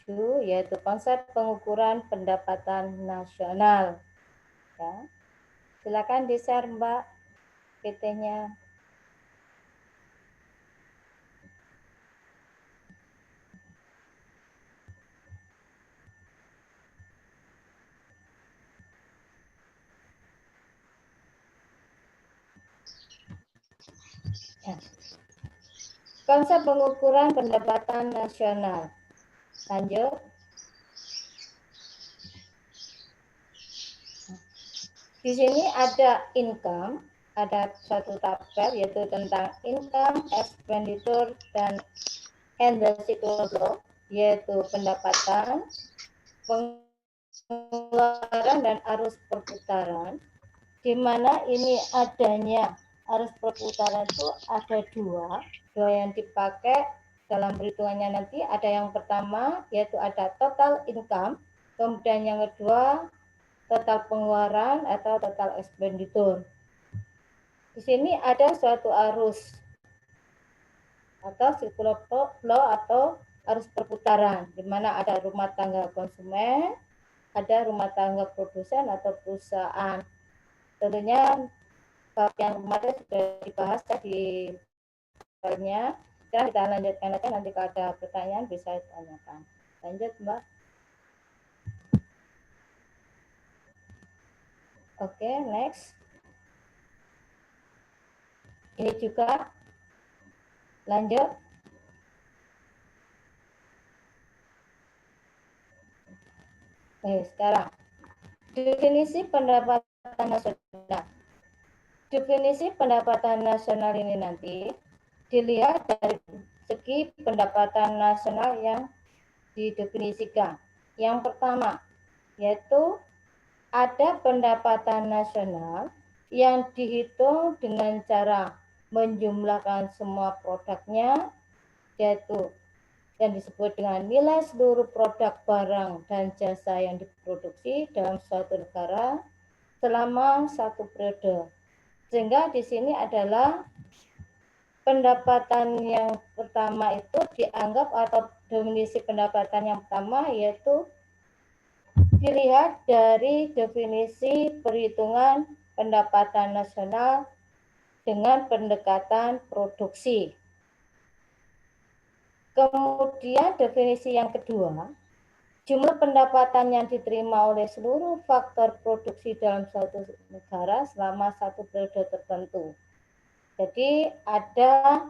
7 yaitu konsep pengukuran pendapatan nasional. Ya. Silakan di-share Mbak PT-nya. Ya. Konsep pengukuran pendapatan nasional. Lanjut. Di sini ada income, ada satu tabel yaitu tentang income, expenditure, dan and the cycle flow, yaitu pendapatan, pengeluaran, dan arus perputaran. Di mana ini adanya arus perputaran itu ada dua yang dipakai dalam perhitungannya nanti. Ada yang pertama yaitu ada total income, kemudian yang kedua total pengeluaran atau total expenditure. Di sini ada suatu arus atau circular flow atau arus perputaran, di mana ada rumah tangga konsumen, ada rumah tangga produsen atau perusahaan. Tentunya bab yang kemarin sudah dibahas di filenya. Kita lanjutkan aja, nanti kalau ada pertanyaan bisa ditanyakan. Lanjut Mbak. Oke, next. Ini juga lanjut. Sekarang definisi pendapatan nasional. Definisi pendapatan nasional ini nanti dilihat dari segi pendapatan nasional yang didefinisikan. Yang pertama, yaitu ada pendapatan nasional yang dihitung dengan cara menjumlahkan semua produknya, yaitu yang disebut dengan nilai seluruh produk barang dan jasa yang diproduksi dalam suatu negara selama satu periode. Sehingga di sini adalah pendapatan yang pertama itu dianggap, atau definisi pendapatan yang pertama yaitu dilihat dari definisi perhitungan pendapatan nasional dengan pendekatan produksi. Kemudian definisi yang kedua, jumlah pendapatan yang diterima oleh seluruh faktor produksi dalam suatu negara selama satu periode tertentu. Jadi ada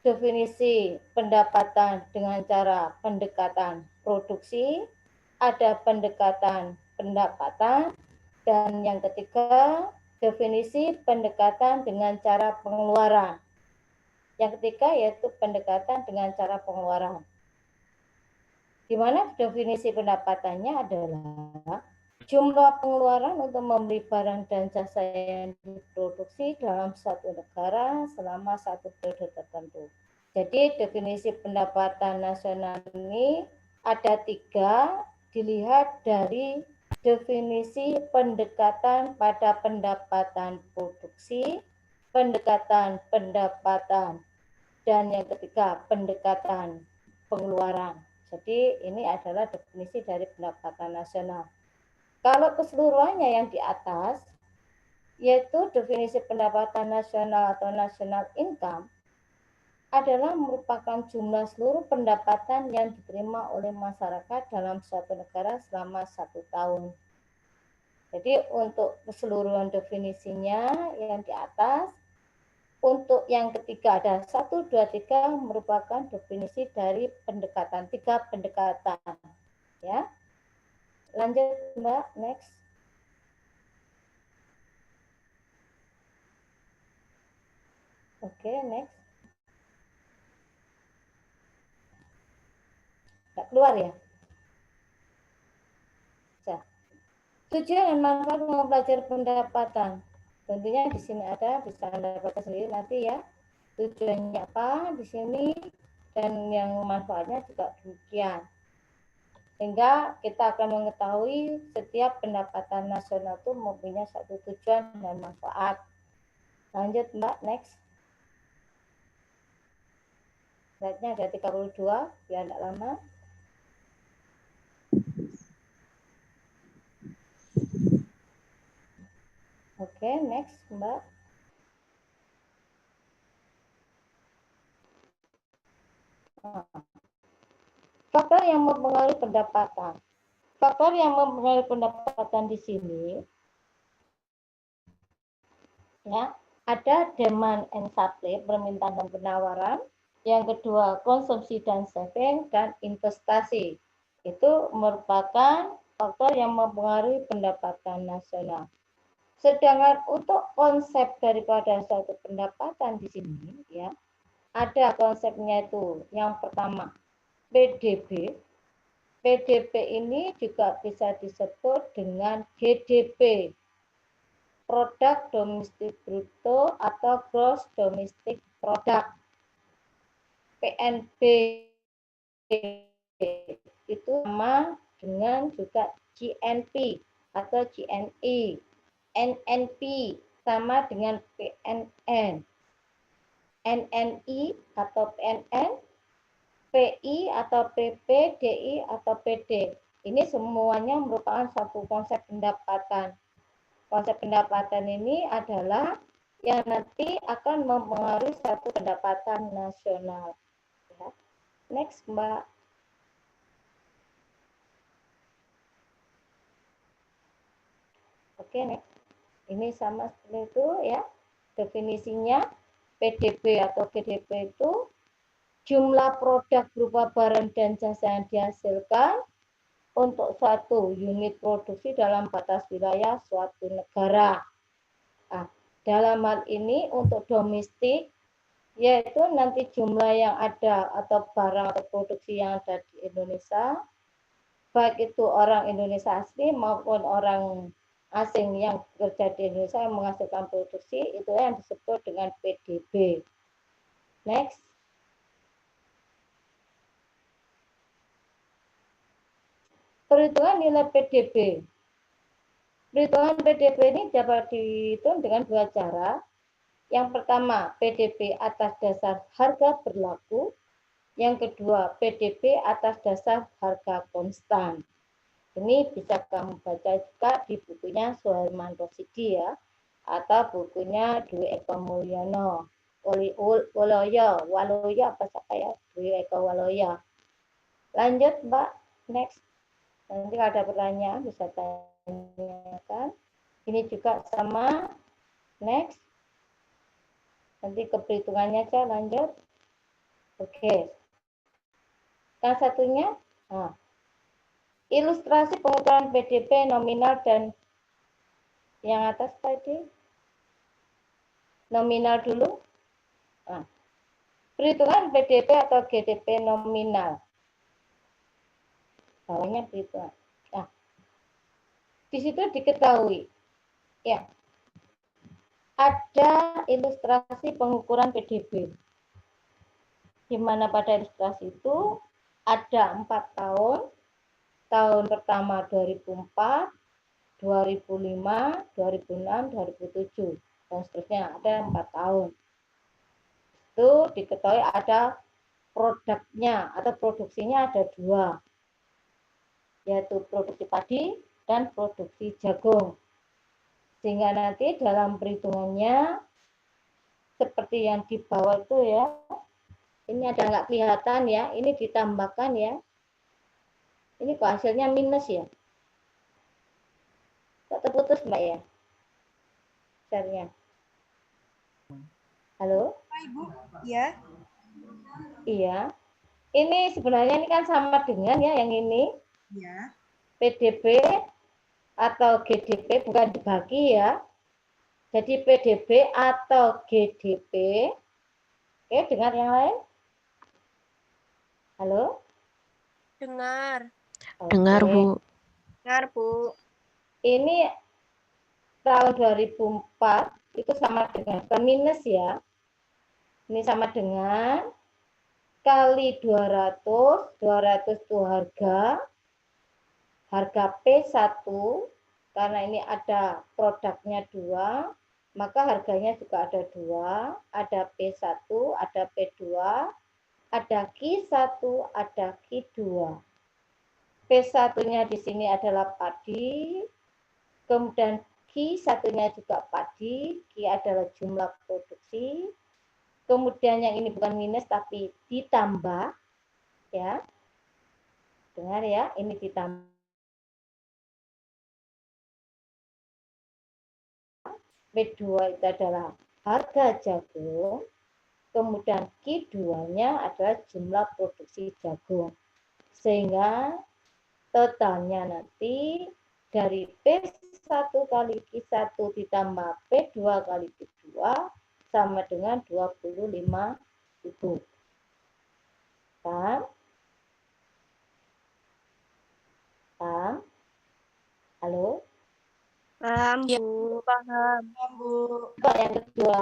definisi pendapatan dengan cara pendekatan produksi, ada pendekatan pendapatan, dan yang ketiga definisi pendekatan dengan cara pengeluaran. Yang ketiga yaitu pendekatan dengan cara pengeluaran. Di mana definisi pendapatannya adalah jumlah pengeluaran untuk membeli barang dan jasa yang diproduksi dalam suatu negara selama satu periode tertentu. Jadi definisi pendapatan nasional ini ada tiga, dilihat dari definisi pendekatan pada pendapatan produksi, pendekatan pendapatan, dan yang ketiga pendekatan pengeluaran. Jadi ini adalah definisi dari pendapatan nasional. Kalau keseluruhannya yang di atas, yaitu definisi pendapatan nasional atau national income, adalah merupakan jumlah seluruh pendapatan yang diterima oleh masyarakat dalam suatu negara selama 1 tahun. Jadi untuk keseluruhan definisinya yang di atas, untuk yang ketiga ada 1, 2, 3 merupakan definisi dari pendekatan, 3 pendekatan. Ya. Lanjut Mbak, next. Oke, next. Nggak keluar ya? Ya. Tujuan dan manfaat mempelajari pendapatan. Tentunya di sini ada, bisa Anda baca sendiri nanti ya. Tujuannya apa di sini dan yang manfaatnya juga demikian. Sehingga kita akan mengetahui setiap pendapatan nasional itu mempunyai satu tujuan dan manfaat. Lanjut Mbak, next. Slide-nya ada 32, biar tidak lama. Oke, next, Mbak. Faktor yang mempengaruhi pendapatan. Faktor yang mempengaruhi pendapatan di sini ya, ada demand and supply, permintaan dan penawaran. Yang kedua, konsumsi dan saving dan investasi. Itu merupakan faktor yang mempengaruhi pendapatan nasional. Sedangkan untuk konsep daripada suatu pendapatan di sini ya, ada konsepnya itu. Yang pertama, PDB. PDB ini juga bisa disebut dengan GDP, produk domestik bruto atau gross domestic product. PNB itu sama dengan juga GNP atau GNI. NNP sama dengan PNN. NNI atau PNN, PI atau PP, DI atau PD. Ini semuanya merupakan satu konsep pendapatan. Konsep pendapatan ini adalah yang nanti akan mempengaruhi satu pendapatan nasional. Next, Mbak. Oke, next. Ini sama seperti itu ya. Definisinya PDB atau GDP itu jumlah produk berupa barang dan jasa yang dihasilkan untuk suatu unit produksi dalam batas wilayah suatu negara. Nah, dalam hal ini untuk domestik yaitu nanti jumlah yang ada atau barang atau produksi yang ada di Indonesia, baik itu orang Indonesia asli maupun orang asing yang bekerja di Indonesia yang menghasilkan produksi, itu yang disebut dengan PDB. Next. Perhitungan nilai PDB. Perhitungan PDB ini dapat dihitung dengan dua cara. Yang pertama, PDB atas dasar harga berlaku. Yang kedua, PDB atas dasar harga konstan. Ini bisa kamu baca juga di bukunya Suherman Rosidi ya, atau bukunya Dwi Eko Mulyono. Waloyo apa saya Dwi Eko Waloyo. Lanjut Mbak, next. Nanti ada pertanyaan bisa tanyakan. Ini juga sama. Next. Nanti ke perhitungannya aja lanjut. Oke. Yang satunya, nah, ilustrasi pengukuran PDB nominal dan yang atas tadi nominal dulu. Nah, perhitungan PDB atau GDP nominal. Bawahnya perhitungan. Nah, di situ diketahui ya ada ilustrasi pengukuran PDB. Di mana pada ilustrasi itu ada 4 tahun. Tahun pertama 2004, 2005, 2006, 2007 dan seterusnya, ada 4 tahun. Itu diketahui ada produknya atau produksinya ada 2, yaitu produksi padi dan produksi jagung. Sehingga nanti dalam perhitungannya seperti yang di bawah itu ya, ini ada nggak kelihatan ya, ini ditambahkan ya, ini kok hasilnya minus ya, kok terputus Mbak ya share-nya. Halo? Ibu, ya. Iya. Ini sebenarnya ini kan sama dengan ya yang ini. Ya. PDB atau GDP bukan dibagi ya. Jadi PDB atau GDP. Oke, dengar yang lain? Halo? Dengar. Oke. Dengar, Bu. Dengar, Bu. Ini tahun 2004 itu sama dengan minus ya. Ini sama dengan kali 200, 200 itu harga P1, karena ini ada produknya 2, maka harganya juga ada 2, ada P1, ada P2, ada Q1, ada Q2. P1-nya di sini adalah padi, kemudian Q1-nya juga padi, Q adalah jumlah produksi. Kemudian yang ini bukan minus tapi ditambah, ya. Dengar ya, ini ditambah. P2 itu adalah harga jagung. Kemudian Q2-nya adalah jumlah produksi jagung. Sehingga totalnya nanti dari P1 kali Q1 ditambah P2 kali Q2 sama dengan 25.000. Paham? Paham? Halo? Paham, Ya. Bu. Paham. Bu. Yang kedua,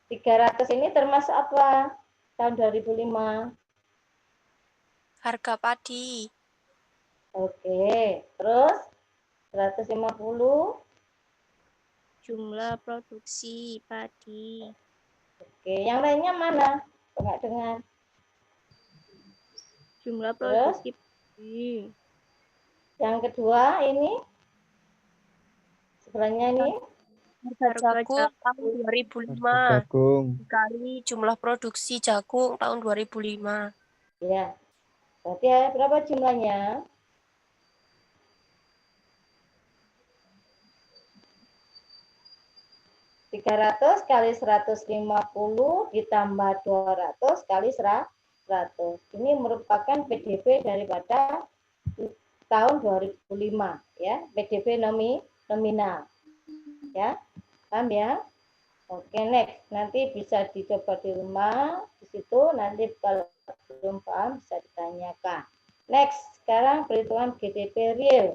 300 ini termasuk apa? Tahun 2005. Harga padi. Oke, terus 150. Jumlah produksi padi. Oke, yang lainnya mana? Enggak dengar. Jumlah Terus? produksi padi. Yang kedua ini sebelahnya ini Harga jagung tahun 2005 Jagung. dikali jumlah produksi jagung tahun 2005. ya. Berarti ya, berapa jumlahnya? Ratus kali 150 ditambah 200 kali 100. Ini merupakan PDB daripada tahun 2005 ya, PDB nominal. Ya. Paham ya? Oke, next. Nanti bisa dicoba di rumah. Di situ nanti kalau belum paham bisa ditanyakan. Next, sekarang perhitungan GDP real.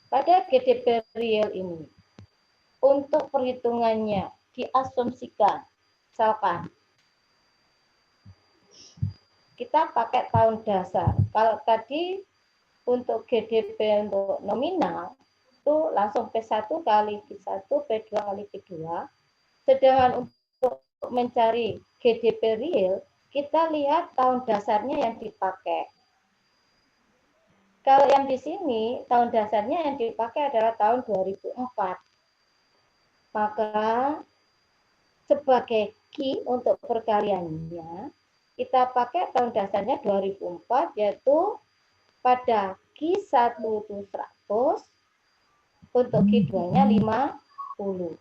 Pada GDP real ini, untuk perhitungannya diasumsikan, misalkan kita pakai tahun dasar. Kalau tadi untuk GDP untuk nominal, itu langsung P1 kali Q1, P2 kali Q2. Sedangkan untuk mencari GDP real, kita lihat tahun dasarnya yang dipakai. Kalau yang di sini, tahun dasarnya yang dipakai adalah tahun 2004. Maka sebagai key untuk perkaliannya, kita pakai tahun dasarnya 2004, yaitu pada Q1 itu 100, untuk Q2-nya 50.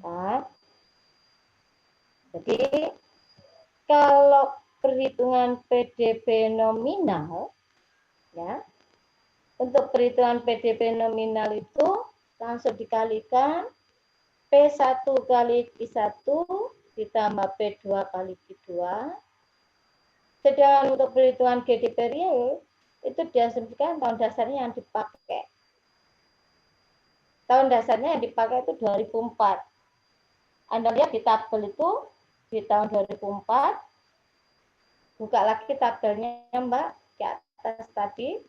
Nah, jadi kalau perhitungan PDB nominal, ya, untuk perhitungan PDB nominal itu langsung dikalikan P1 kali Q1 ditambah P2 kali Q2. Sedangkan untuk perhitungan GDP real itu diasumsikan tahun dasarnya yang dipakai. Tahun dasarnya yang dipakai itu 2004. Anda lihat di tabel itu di tahun 2004. Buka lagi tabelnya Mbak di atas tadi.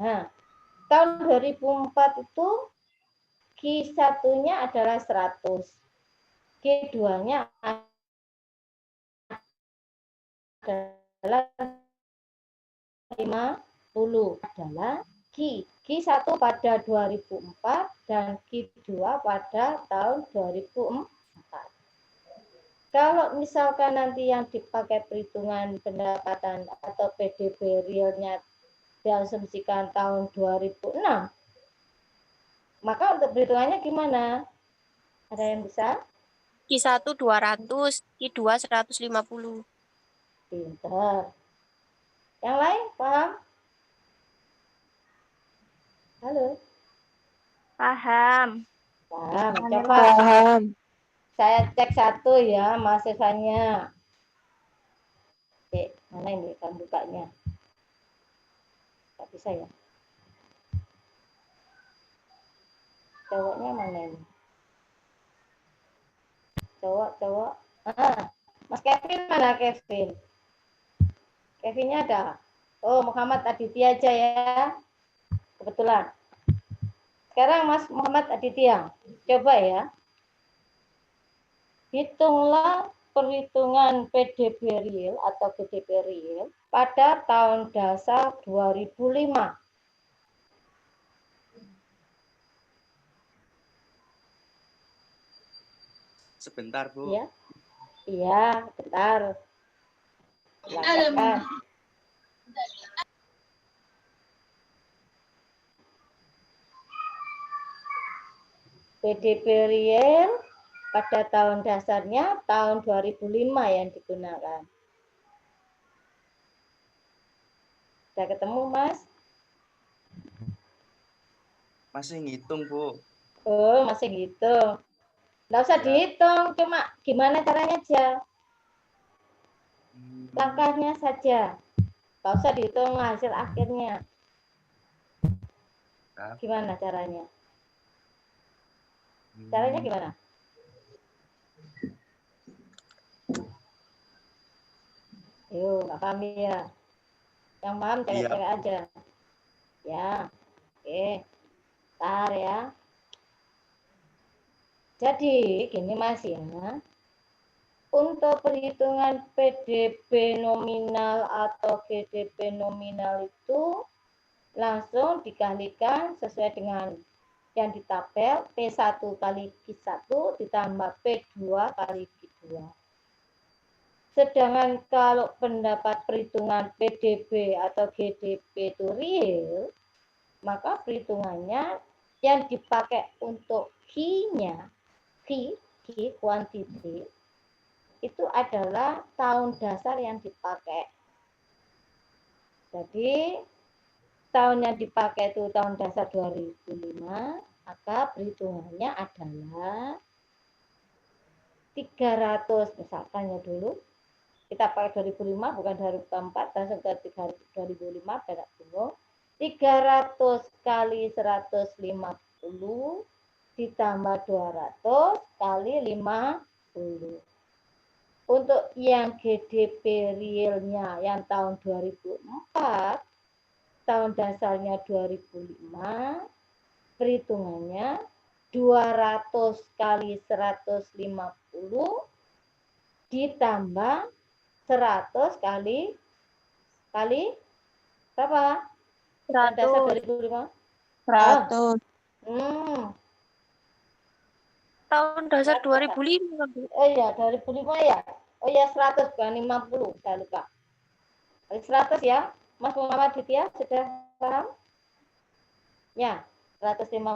Nah, tahun 2004 itu Q1-nya adalah 100. Q2-nya adalah 50 adalah Q1 pada 2004 dan Q2 pada tahun 2004. Kalau misalkan nanti yang dipakai perhitungan pendapatan atau PDB realnya diasumsikan tahun 2006, maka untuk perhitungannya gimana? Ada yang bisa? Q1 200, Q2 150. Pinter. Yang lain paham? Halo? Paham. Paham. Paham. Coba Paham. saya cek satu ya mahasiswanya. Oke, mana ini kan bukanya? Nggak bisa ya? Cowoknya mana ini? Cowok. Mas Kevin mana Kevin? Kevinnya ada? Oh, Muhammad Aditya aja ya. Kebetulan. Sekarang Mas Muhammad Aditya. Coba ya. Hitunglah perhitungan PDB real atau GDP real pada tahun dasar 2005. Sebentar, Bu. Ya, iya, bentar. Silakan. PDB real pada tahun dasarnya tahun 2005 yang digunakan. Sudah ketemu, Mas? Masih ngitung, Bu. Oh, masih gitu. Nggak usah Ya. dihitung, cuma gimana caranya aja. Langkahnya saja. Nggak usah dihitung hasil akhirnya. Gimana caranya? Caranya gimana? Yuk, nggak paham ya. Yang paham cewek-cewek aja. Ya, oke. Bentar ya. Jadi, gini Mas ya. Untuk perhitungan PDB nominal atau GDP nominal itu langsung dikalikan sesuai dengan yang di tabel P1 kali Q1 ditambah P2 kali Q2. Sedangkan kalau pendapat perhitungan PDB atau GDP itu real, maka perhitungannya yang dipakai untuk Q-nya, Q quantity, itu adalah tahun dasar yang dipakai. Jadi, tahun yang dipakai itu tahun dasar 2005, maka perhitungannya adalah 300, misalkan ya dulu, kita pakai 2005 bukan 2004, langsung ke 2005, berak bingung. 300 kali 150 ditambah 200 kali 50. Untuk yang GDP realnya yang tahun 2004, tahun dasarnya 2005, perhitungannya 200 kali 150 ditambah 100 kali berapa? Tahun dasar 2005? 100. Tahun dasar 2005, Bu. Oh iya, 2005 ya. Oh iya, 100 bukan 50, saya lupa. 100 ya. Mas Muhammad Ditya sudah paham? Ya, 150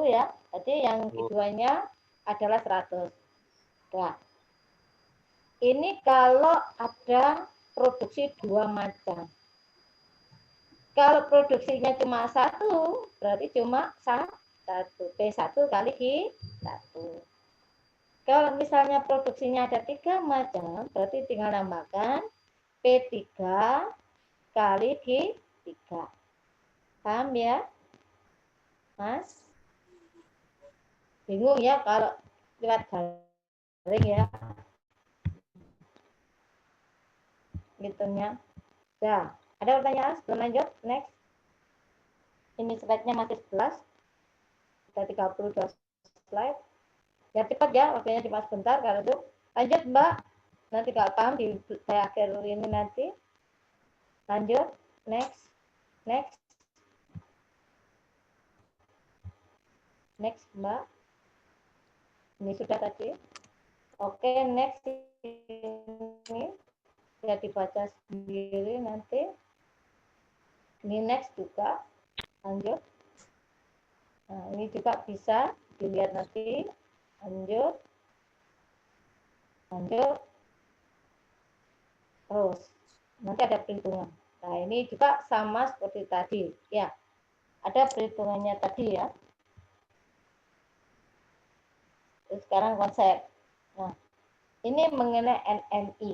ya. Jadi yang keduanya adalah 100. Nah, ini kalau ada produksi 2 macam. Kalau produksinya cuma 1, berarti cuma 1. P1 kali Q1. Kalau misalnya produksinya ada 3 macam, berarti tinggal tambahkan P3 kali Q3. Paham ya, Mas? Bingung ya kalau lewat garing ya. Hitungnya. Ya, ada pertanyaan sebelum lanjut? Next. Ini slide-nya masih 11. Kita 32 slide. Ya cepat ya, waktunya cuma sebentar. Kalau itu lanjut Mbak. Nanti nggak paham di akhir ini nanti. Lanjut. Next. Next. Next Mbak. Ini sudah tadi. Oke, next ini bisa dibaca sendiri nanti. Ini next juga. Lanjut. Nah, ini juga bisa dilihat nanti. Lanjut. Lanjut. Terus. Nanti ada perhitungan. Nah, ini juga sama seperti tadi. Ya, ada perhitungannya tadi ya. Terus sekarang konsep. Nah, ini mengenai NNI,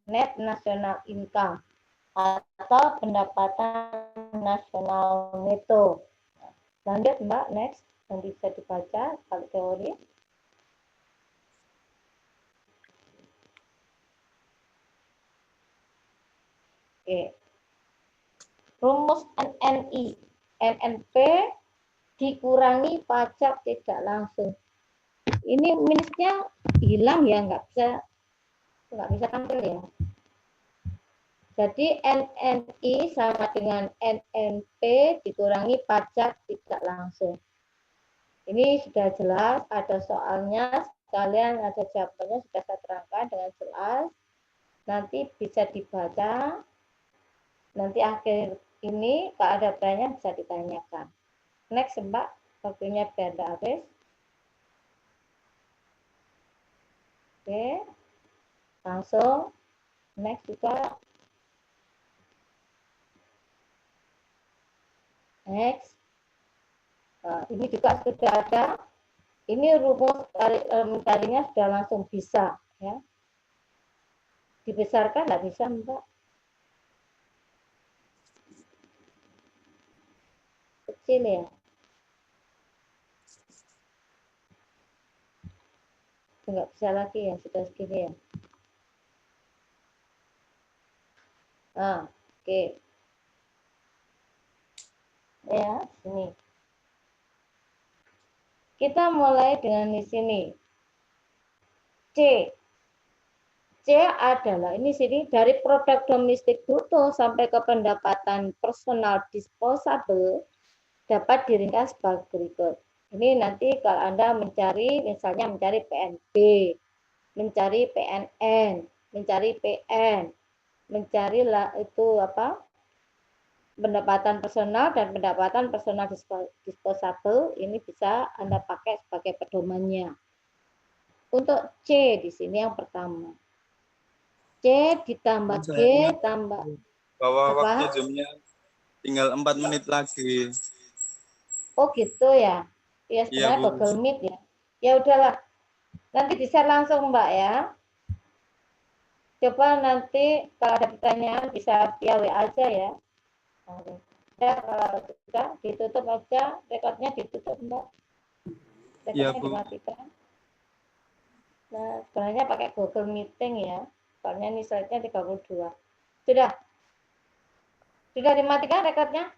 Net National Income, atau pendapatan nasional neto. Lanjut Mbak, next. Nanti bisa dibaca kalau teori. Oke. Rumus NNI, NNP dikurangi pajak tidak langsung. ini minusnya hilang ya, nggak bisa tampil ya. Jadi NNI sama dengan NNP dikurangi pajak tidak langsung. Ini sudah jelas, ada soalnya, sekalian ada jawabannya sudah saya terangkan dengan jelas. Nanti bisa dibaca, nanti akhir ini kalau ada pertanyaan bisa ditanyakan. Next Mbak, waktunya biar tidak habis. Oke, langsung next juga. Next. Nah, ini juga sudah ada. Ini rumus mencarinya sudah langsung bisa, ya. Dibesarkan nggak bisa, Mbak? Kecil ya. Nggak bisa lagi ya, sudah segini ya. Nah, oke. Ya, sini. Kita mulai dengan di sini. C. C adalah ini sini dari produk domestik bruto sampai ke pendapatan personal disposable dapat diringkas sebagai berikut. Ini nanti kalau Anda mencari, misalnya mencari PNB, mencari PNN, mencari PN, mencari itu apa? Pendapatan personal dan pendapatan personal disposable ini bisa Anda pakai sebagai pedomannya. Untuk C di sini yang pertama. C ditambah G tambah bahwa apa? waktu jamnya tinggal 4 menit lagi. Oh gitu ya. Ya sebenarnya Iya, Bu. Google Meet ya. Ya udahlah. Nanti di-share langsung Mbak ya. Coba nanti kalau ada pertanyaan bisa via WA aja ya. Ya, kalau sudah ditutup aja, rekodnya ditutup Mbak. Iya, Rekodnya Bu. dimatikan. Nah, sebenarnya pakai Google Meeting ya. Soalnya ini slide-nya 32. Sudah dimatikan rekodnya?